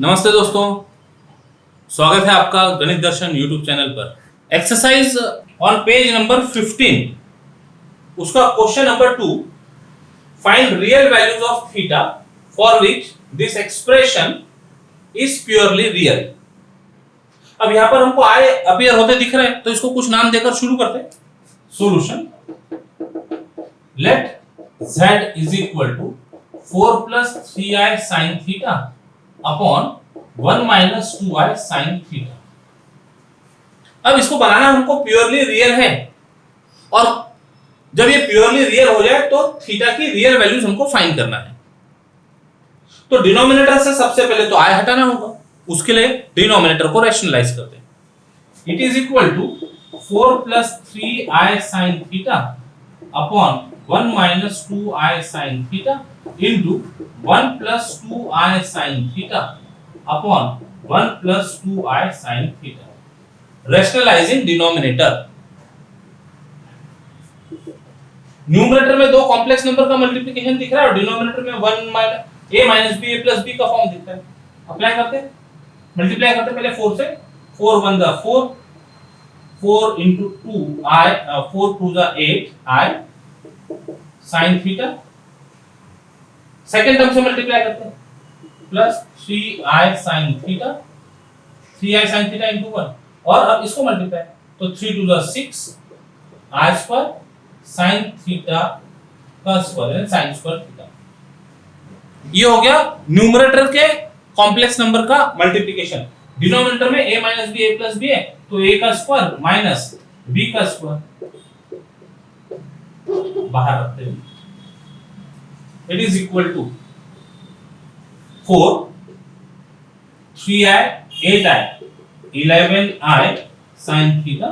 नमस्ते दोस्तों, स्वागत है आपका गणित दर्शन यूट्यूब चैनल पर। एक्सरसाइज ऑन पेज नंबर 15, उसका question number 2, find real values of theta for which this expression is purely real. अब यहां पर हमको आए अपीयर होते दिख रहे हैं, तो इसको कुछ नाम देकर शुरू करते हैं। Solution, let z is equal to 4 plus 3i sin theta upon 1 minus 2i sin theta. अब इसको बनाना हमको प्योरली रियल है, और जब ये प्योरली रियल हो जाए तो थीटा की रियल वैल्यूज हमको फाइंड करना है। तो डिनोमिनेटर से सबसे पहले तो i हटाना होगा, उसके लिए डिनोमिनेटर को रैशनलाइज करते हैं। It is equal to 4 plus 3i sin theta upon 1 minus 2i sin theta into 1 plus 2i sin theta upon 1 plus 2i sin theta. Rationalizing denominator. Numerator में दो कॉम्प्लेक्स नंबर का मल्टीप्लिकेशन दिख रहा है और डिनोमिनेटर में 1 minus a minus b a plus b का form दिखता है। अप्लाई करते, मल्टीप्लाई करते पहले 4 से, 4 1 the 4, 4 into 2i 4 2 the 8i sin theta। Second term से मल्टीप्लाई करते हैं, plus 3i sin theta, 3i sin theta into 1, और अब इसको मल्टीप्लाई, तो 3 two the 6 i square sin theta का स्क्वायर sin स्क्वायर थीटा। ये हो गया न्यूमरेटर के कॉम्प्लेक्स नंबर का मल्टीप्लिकेशन। डिनोमिनेटर में a minus b a plus b है, तो a का स्क्वायर माइनस b का स्क्वायर बाहर रखते हैं। It is equal to 4, 3i, 8i, 11i sin theta.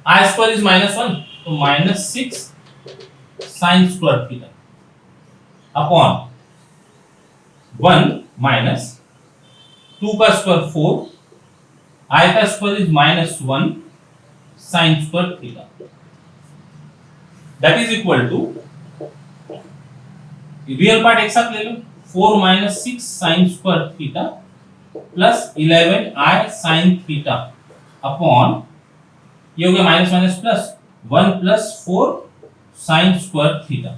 I square is minus 1, तो minus 6 sin square theta upon 1 minus 2 का स्क्वायर 4, I का square is minus 1 sin square theta. That is equal to, real part एक साथ ले लो, 4 minus 6 sine square theta plus 11i sine theta upon, ये हो गया minus minus plus 1 plus 4 sine square theta.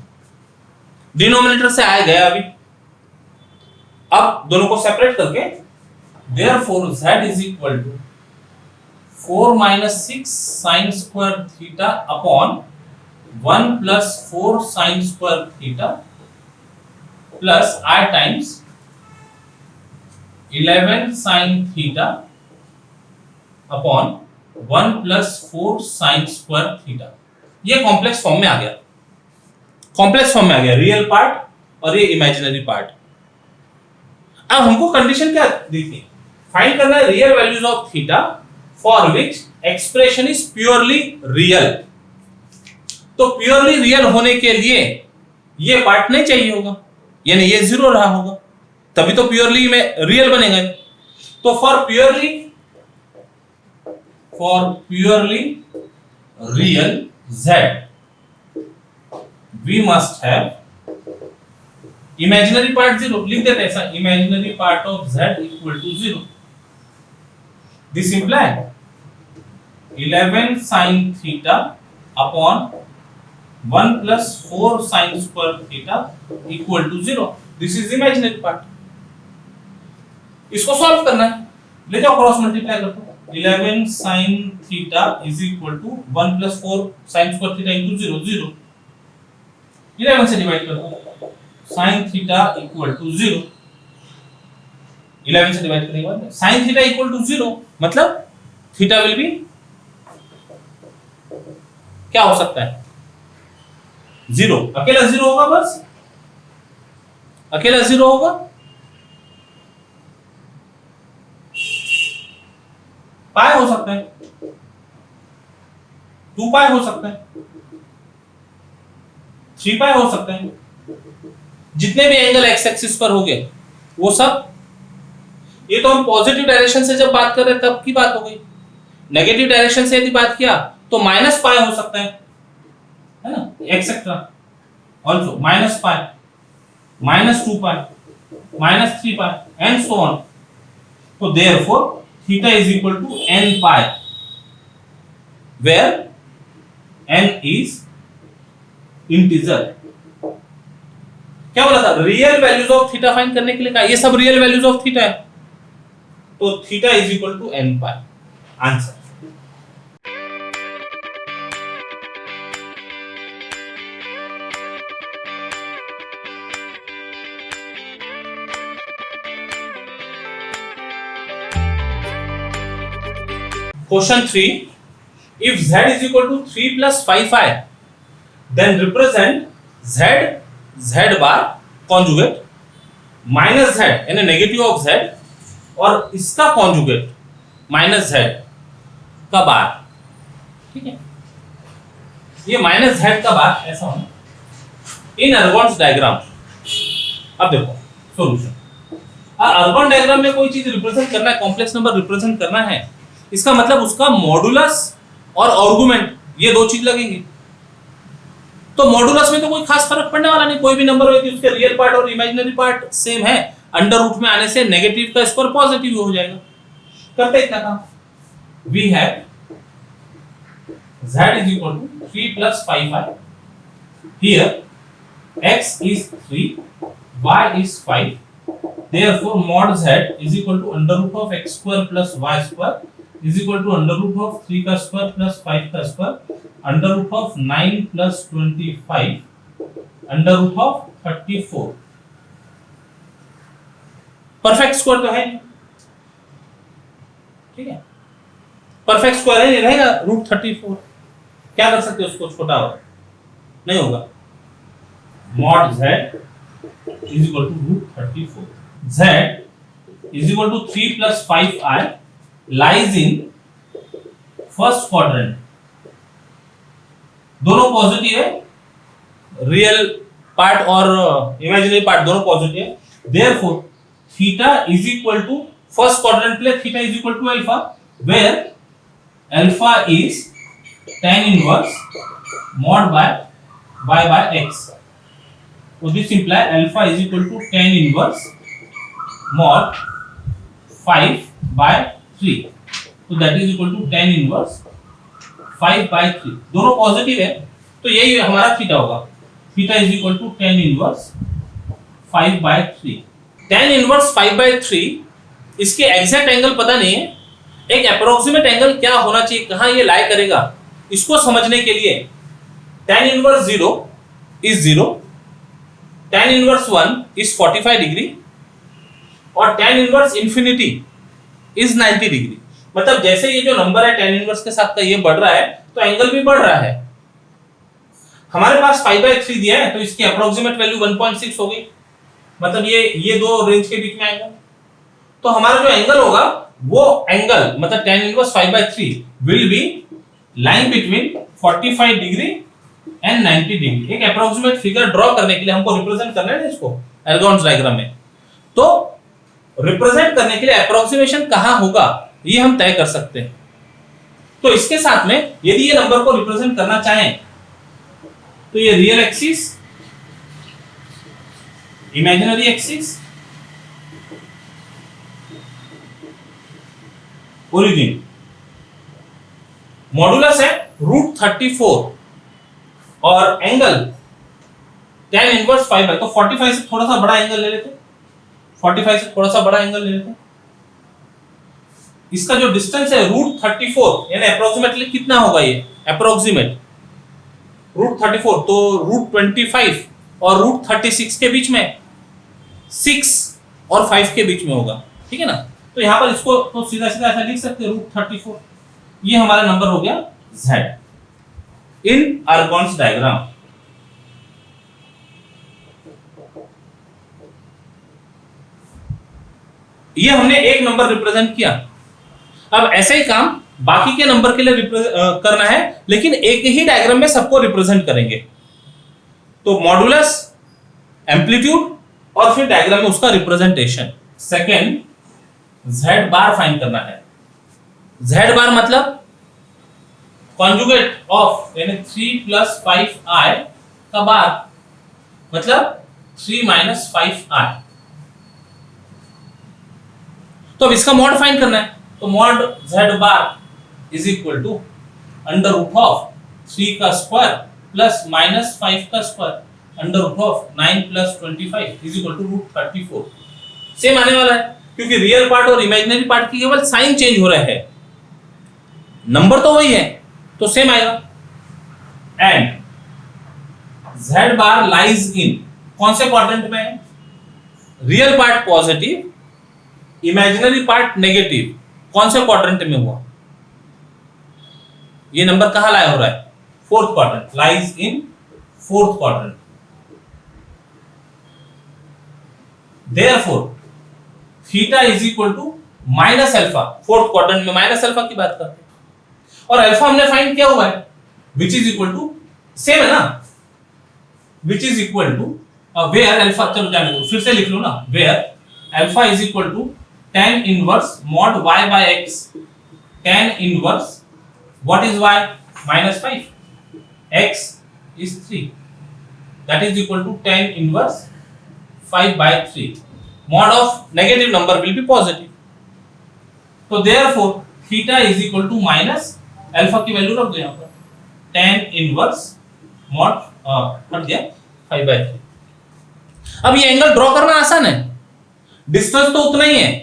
Denominator से आया गया अभी, अब दोनों को सेपरेट करके therefore z is equal to 4 minus 6 sine square theta upon 1 plus 4 sine square theta plus i times 11 sin theta upon 1 plus 4 sin square theta. ये complex form में आ गया, कॉम्प्लेक्स फॉर्म में आ गया रियल पार्ट और ये imaginary part. अब हमको condition क्या दी थी, फाइंड करना है real values of theta for which expression is purely real. तो प्योरली रियल होने के लिए ये पार्ट नहीं चाहिए होगा, यानी ये जीरो रहा होगा, तभी तो प्योरली में रियल बनेगा। तो for purely real z we must have imaginary part zero. लिख देते हैं ऐसा, imaginary part of z equal to zero. This imply 11 sin theta upon 1 plus 4 sin square theta equal to 0. This is imaginary part. इसको solve करना है, ले जाओ cross multiply करते हैं। 11 sin theta is equal to 1 plus 4 sin square theta into 0, 0. 11 से divide कर दो, sin theta equal to 0. 11 से डिवाइड करने के बाद sin theta equal to 0 मतलब theta will be क्या हो सकता है, जीरो। अकेला जीरो होगा, बस अकेला जीरो होगा। पाई हो सकता है, 2 पाई हो सकता है, 3 पाई हो सकता है। जितने भी एंगल एक्स एक्सिस पर हो गए वो सब, ये तो हम पॉजिटिव डायरेक्शन से जब बात कर रहे तब की बात हो गई। नेगेटिव डायरेक्शन से यदि बात किया तो माइनस पाई हो सकता है ना, etcetera. Also minus pi, minus 2 pi, minus 3 pi and so on. So therefore theta is equal to n pi, where n is integer. क्या बोला था? Real values of theta find करने के लिए कहा, ये सब रियल वैल्यूज ऑफ थीटा है, तो theta is equal to n pi. Answer. Question 3. If z is equal to 3 plus 5i, then represent z bar conjugate minus z यानी negative of z और इसका conjugate minus z का बार. ठीक है, ये minus z का बार ऐसा होना इन अर्गोन्स डायग्राम. अब देखो सॉल्यूशन. अर्गोन डायग्राम में कोई चीज रिप्रेजेंट करना है, कॉम्प्लेक्स नंबर रिप्रेजेंट करना है, इसका मतलब उसका मॉडुलस और आर्गुमेंट ये दो चीज लगेंगी. तो मॉडुलस में तो कोई खास फर्क पड़ने वाला नहीं, कोई भी नंबर हो कि उसके रियल पार्ट और इमेजिनरी पार्ट सेम है, अंडर रूट में आने से नेगेटिव का स्क्वायर पॉजिटिव हो जाएगा. करते इतना काम. We have z is equal to 3 plus 5i. Here x is 3, y is 5. Therefore mod z is equal to under root of x square plus y square is equal to under root of 3 का square plus 5 का square under root of 9 plus 25 under root of 34. Perfect square तो है, ठीक है, perfect square है, नहीं रहेगा root 34. क्या कर सकते हो उसको, छोटा होगा नहीं होगा. mod z is equal to root 34. z is equal to 3 plus 5i lies in first quadrant. दोनों पॉजिटिव है, रियल पार्ट और इमेजिनरी पार्ट दोनों पॉजिटिव है. Therefore theta is equal to first quadrant पे theta is equal to alpha, where alpha is tan inverse mod by x. So this imply alpha is equal to tan inverse mod 5 by 3. So that is equal to tan inverse 5 by 3. दोनों positive है, तो यही हमारा theta होगा. Theta is equal to tan inverse 5 by 3. tan inverse 5 by 3 इसके exact angle पता नहीं है, एक अप्रोक्सीमेट एंगल क्या होना चाहिए, कहां ये लाई करेगा, इसको समझने के लिए tan inverse 0 is 0, tan inverse 1 is 45 degree और tan inverse infinity is 90 degree. मतलब जैसे ये जो नंबर है tan इनवर्स के साथ का ये बढ़ रहा है तो एंगल भी बढ़ रहा है. हमारे पास 5/3 दिया है तो इसकी अप्रोक्सीमेट वैल्यू 1.6 हो गई, मतलब ये दो रेंज के बीच में आएगा. तो हमारा जो एंगल होगा वो एंगल मतलब tan inverse 5/3 will be line between 45 degree and 90 degree. एक अप्रोक्सीमेट फिगर ड्रॉ करने के लिए हमको रिप्रेजेंट करना है ना इसको एर्गोन्स डायग्राम में, तो रिप्रेजेंट करने के लिए अप्रोक्सीमेशन कहां होगा ये हम तय कर सकते हैं. तो इसके साथ में यदि ये नंबर को रिप्रेजेंट करना चाहें तो ये real axis, imaginary axis, origin, modulus है रूट 34 और एंगल tan इनवर्स 5 है, तो 45 से थोड़ा सा बड़ा एंगल ले लेते हैं. 45 से थोड़ा सा बड़ा एंगल ले लेते हैं. इसका जो डिस्टेंस है रूट 34 यानी अप्रोक्सीमेटली कितना होगा, ये अप्रोक्सीमेट रूट 34, तो रूट 25 और रूट 36 के बीच में 6 और 5 के बीच में होगा. ठीक है ना, तो यहां पर इसको तो सीधा सीधा ऐसा लिख सकते हैं रूट 34. ये हमारा नंबर हो गया z इन अर्गोन्स डायग्राम. ये हमने एक नंबर रिप्रेजेंट किया. अब ऐसा ही काम बाकी के नंबर के लिए करना है, लेकिन एक ही डायग्राम में सबको रिप्रेजेंट करेंगे. तो मॉडुलस, एम्पलीट्यूड और फिर डायग्राम में उसका रिप्रेजेंटेशन. सेकेंड z बार फाइंड करना है. z बार मतलब कॉन्जुगेट ऑफ यानी 3 plus 5i का बार मतलब 3 minus 5i. तो अब इसका मॉड फाइंड करना है, तो mod z bar is equal to under root of 3 का स्क्वायर प्लस माइनस 5 का square under root of 9 plus 25 is equal to root 34। Same आने वाला है क्योंकि रियल पार्ट और इमेजिनरी पार्ट की केवल साइन चेंज हो रहा है, नंबर तो वही है, तो सेम आएगा। एंड z बार लाइज इन, कौन से क्वाड्रेंट में है? Real part positive, imaginary part negative, कौन से क्वाड्रेंट में हुआ? ये नंबर कहां लाया हो रहा है? Fourth quadrant, lies in fourth quadrant. Therefore theta is equal to minus alpha, fourth quadrant में माइनस अल्फा की बात करते हैं, और अल्फा हमने फाइंड किया हुआ है which is equal to, same है ना, which is equal to where alpha, चलो जाने दो, फिर से लिख लो ना, where alpha is equal to tan inverse mod y by x, tan inverse what is y? minus 5, x is 3, that is equal to tan inverse 5 by 3, mod of negative number will be positive, so therefore theta is equal to minus alpha की value रख दो यहाँ पर, tan inverse mod हट गया 5 by 3। अब ये angle draw करना आसान है, डिस्टेंस तो उतना ही है,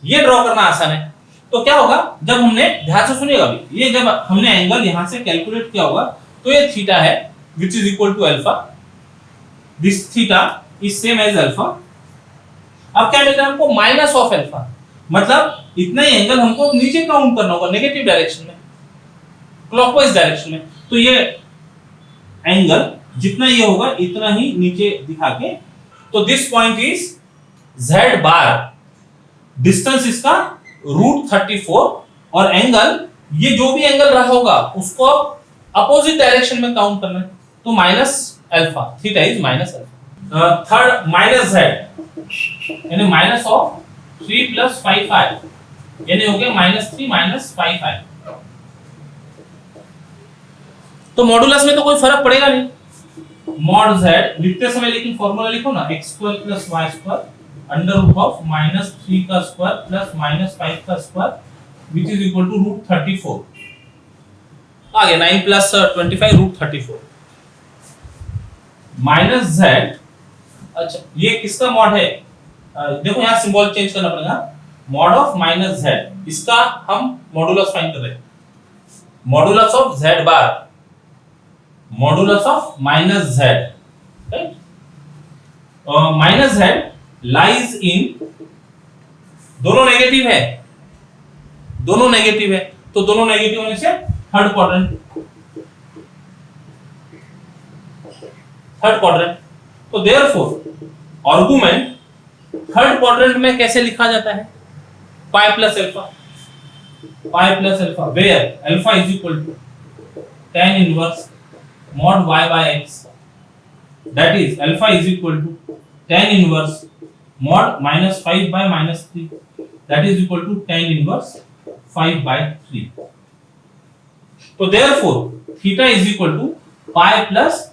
ये ड्रॉ करना आसान है। तो क्या होगा, जब हमने, ध्यान से सुनिएगा अभी, ये जब हमने एंगल यहां से कैलकुलेट किया होगा तो ये थीटा है which is equal to alpha, this theta is same as alpha. अब क्या मिलता है हमको? माइनस ऑफ अल्फा, मतलब इतना ही एंगल हमको नीचे काउंट करना होगा, नेगेटिव डायरेक्शन में, क्लॉकवाइज डायरेक्शन में। तो ये एंगल जितना ये होगा इतना ही नीचे दिखा के, तो this point is z bar, distance इसका रूट 34, और एंगल, ये जो भी एंगल रहा होगा उसको अपोजिट डायरेक्शन में काउंट करना है, तो minus alpha, theta is minus alpha. Third minus z, यानी माइनस ऑफ 3 प्लस 5i, यानी हो गया माइनस 3 माइनस 5i। तो मॉडुलस में तो कोई फर्क पड़ेगा नहीं, मॉड z लिखते समय लेकिन फॉर्मूला लिखो ना, x square plus y square under root of minus 3 का स्क्वायर प्लस माइनस 5 का square which is equal to root 34, आ गया 9 प्लस 25 रूट 34 माइनस z। अच्छा ये किसका मॉड है? देखो यहाँ सिंबल चेंज करना पड़ेगा, मॉड ऑफ माइनस z, इसका हम मॉडुलस फाइंड कर रहे हैं, modulus of z bar, modulus of minus z, right? Minus z lies in, दोनों नेगेटिव है, दोनों नेगेटिव है, तो दोनों नेगेटिव होने से थर्ड क्वाड्रेंट, थर्ड क्वाड्रेंट। तो देयरफॉर आर्गुमेंट थर्ड क्वाड्रेंट में कैसे लिखा जाता है? Pi plus alpha, pi plus alpha, where alpha is equal to tan inverse mod y by x, that is alpha is equal to tan inverse mod minus 5 by minus 3, that is equal to tan inverse 5 by 3. So therefore theta is equal to pi plus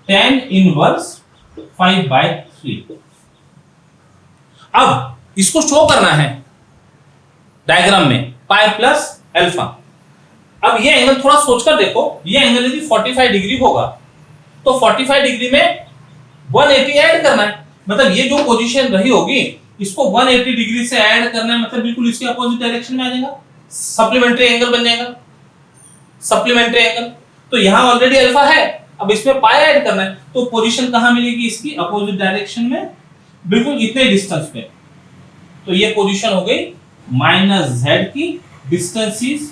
tan inverse 5 by 3. अब इसको show करना है diagram में, पाई plus alpha. अब ये angle थोड़ा सोचकर देखो, ये एंगल यदि 45 डिग्री होगा तो 45 डिग्री में 180 ऐड करना है, मतलब ये जो पोजीशन रही होगी इसको 180 डिग्री से ऐड करना है, मतलब बिल्कुल इसके अपोजिट डायरेक्शन में आ जाएगा, सप्लीमेंट्री एंगल बन जाएगा, सप्लीमेंट्री एंगल। तो यहां ऑलरेडी अल्फा है, अब इसमें पाई ऐड करना है, तो पोजीशन कहां मिलेगी इसकी? अपोजिट डायरेक्शन में, बिल्कुल इतने डिस्टेंस पे। तो ये पोजीशन हो गई माइनस z की, डिस्टेंस इज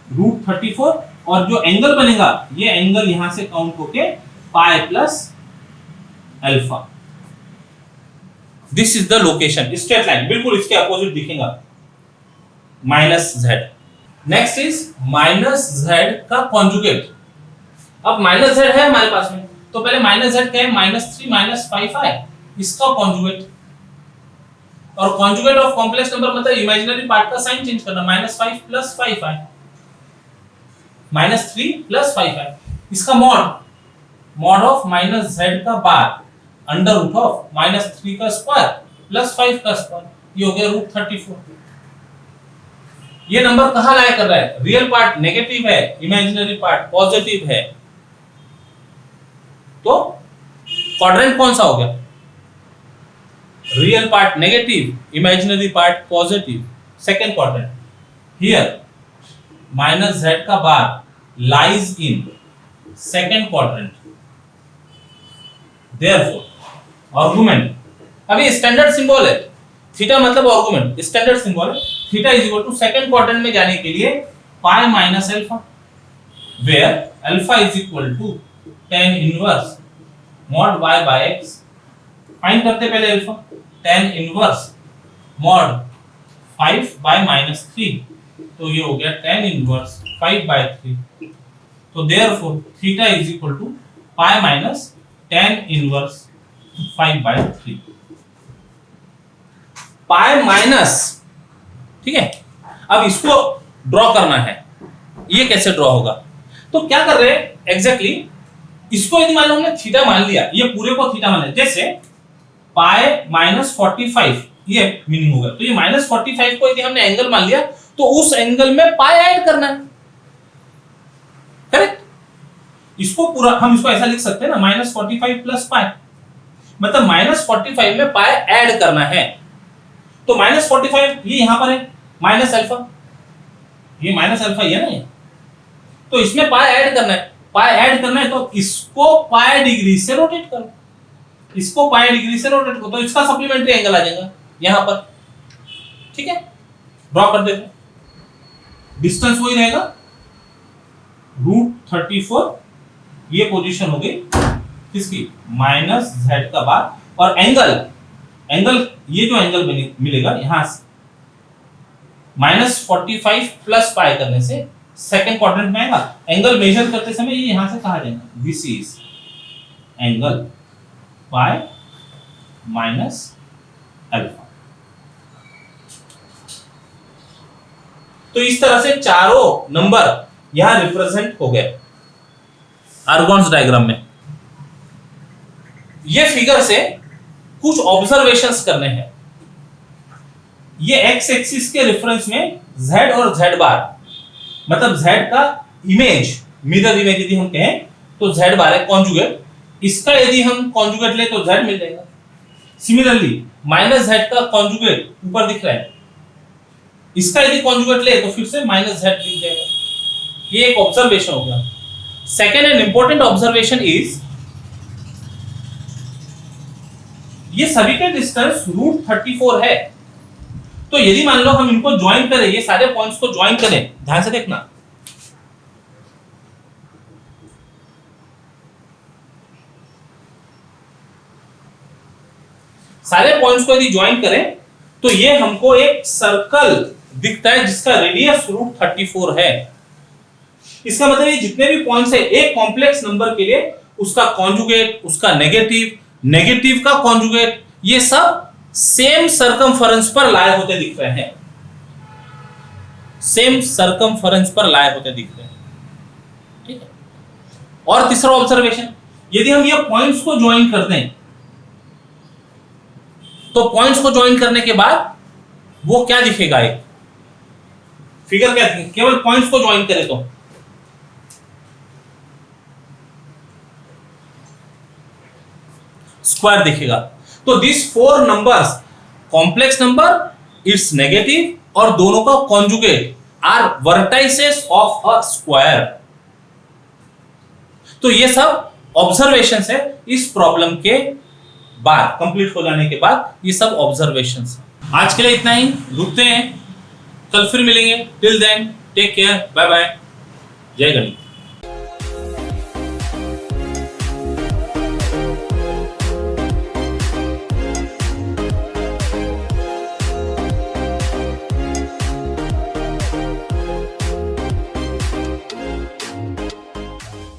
रूट 34, और जो एंगल बनेगा ये एंगल यहां से काउंट होके पाई plus alpha. This is the location, straight line, बिल्कुल इसके अपोजिट दिखेगा minus z। Next is minus z का कॉन्जुगेट। अब माइनस z है हमारे पास में, तो पहले माइनस z क्या है? माइनस 3 माइनस 5i, इसका कॉन्जुगेट। और कॉन्जुगेट ऑफ कॉम्प्लेक्स नंबर मतलब इमेजिनरी पार्ट का साइन चेंज करना, minus 5 plus 5i, minus 3 plus 5i, इसका mod, mod of minus z का बार अंडर रूट ऑफ माइनस 3 का स्क्वायर प्लस 5 का स्क्वायर, ये हो गया रूट 34। ये नंबर कहां लाया कर रहा है, रियल पार्ट नेगेटिव है, इमेजिनरी पार्ट पॉजिटिव है, तो क्वाड्रेंट कौन सा हो गया, real part negative, imaginary part positive, second quadrant. Here minus z का bar lies in second quadrant, therefore argument, अभी स्टैंडर्ड सिंबल है, थीटा मतलब आर्गुमेंट, स्टैंडर्ड सिंबल है, theta is equal to second quadrant में जाने के लिए pi minus alpha, where alpha is equal to tan inverse mod y bye x। Find करते पहले alpha, tan inverse mod 5 bye minus 3, तो ये हो गया tan इनवर्स 5 बाय 3, तो therefore theta is equal to pi minus tan inverse 5 by 3, pi minus, ठीक है। अब इसको ड्रॉ करना है, ये कैसे ड्रॉ होगा, तो क्या कर रहे हैं एग्जैक्टली, इसको यदि मान लो हमने थीटा मान लिया, ये पूरे को थीटा मान लिया, जैसे पाई माइनस 45 ये मीनिंग होगा, तो ये माइनस 45 को यदि हमने एंगल मान लिया तो उस एंगल में पाई ऐड करना है, करेक्ट। इसको पूरा हम इसको ऐसा लिख सकते हैं ना, माइनस 45 प्लस पाई, मतलब माइनस 45 में पाई ऐड करना है, तो माइनस 45 ये यहां पर है, माइनस अल्फा, ये माइनस अल्फा ये ना, तो इसमें पाई ऐड करना है, पाई ऐड करना है तो इसको पाई डिग्री से रोटेट करो, इसको पाई डिग्री से रोटेट करो, तो इसका सप्लीमेंट्री एंगल आ जाएगा यहां पर, ठीक है। ड्रॉ कर देते हैं, डिस्टेंस वही रहेगा √34, ये पोजीशन हो गई किसकी, माइनस z का बार, और एंगल ये जो एंगल मिलेगा यहां से माइनस 45 प्लस पाई करने से सेकंड क्वाड्रेंट में आएगा, एंगल मेजर करते समय ये यहां से कहा जाएगा, this is angle pi minus alpha. तो इस तरह से चारों नंबर यहां रिप्रेजेंट हो गए आर्गोन्स डायग्राम में। ये फिगर से कुछ ऑब्जर्वेशंस करने हैं, ये एक्स एक्सिस के रेफरेंस में z और z बार, मतलब z का इमेज, मिरर इमेज यदि हम कहें तो z बार है कॉन्जुगेट, इसका यदि हम कॉन्जुगेट ले तो z मिल जाएगा। सिमिलरली माइनस z का कॉन्जुगेट ऊपर दिख रहा है, इसका यदि कॉन्जुगेट ले तो फिर से माइनस z दिख जाएगा, ये एक ऑब्जर्वेशन हो गया। Second and important observation is, ये सभी के डिस्टेंस √34 है, तो यदि मान लो हम इनको ज्वाइन करें, ये सारे पॉइंट्स को ज्वाइन करें, ध्यान से देखना, सारे पॉइंट्स को यदि ज्वाइन करें तो ये हमको एक सर्कल दिखता है जिसका रेडियस √34 है। इसका मतलब ये जितने भी पॉइंट्स है एक कॉम्प्लेक्स नंबर के लिए उसका कॉन्जुगेट, उसका नेगेटिव का कॉन्जुगेट, ये सब सेम सरकमफरेंस पर लाए होते दिख रहे हैं, सेम सरकमफरेंस पर लाए होते दिख रहे हैं, ठीक है। और तीसरा ऑब्जर्वेशन, यदि हम ये पॉइंट्स को ज्वाइन कर दें तो पॉइंट्स को ज्वाइन करने के बाद वो क्या दिखेगा, एक फिगर क्या दिखेगा, केवल पॉइंट्स को ज्वाइन करें तो स्क्वायर दिखेगा। तो this 4 numbers, complex number, it's negative और दोनों का conjugate are vertices of a square. तो ये सब ऑब्जर्वेशंस है इस प्रॉब्लम के बाद, कंप्लीट हो जाने के बाद ये सब ऑब्जर्वेशंस है। आज के लिए इतना ही, रुकते हैं, कल फिर मिलेंगे। Till then take care, bye bye, जय गणेश।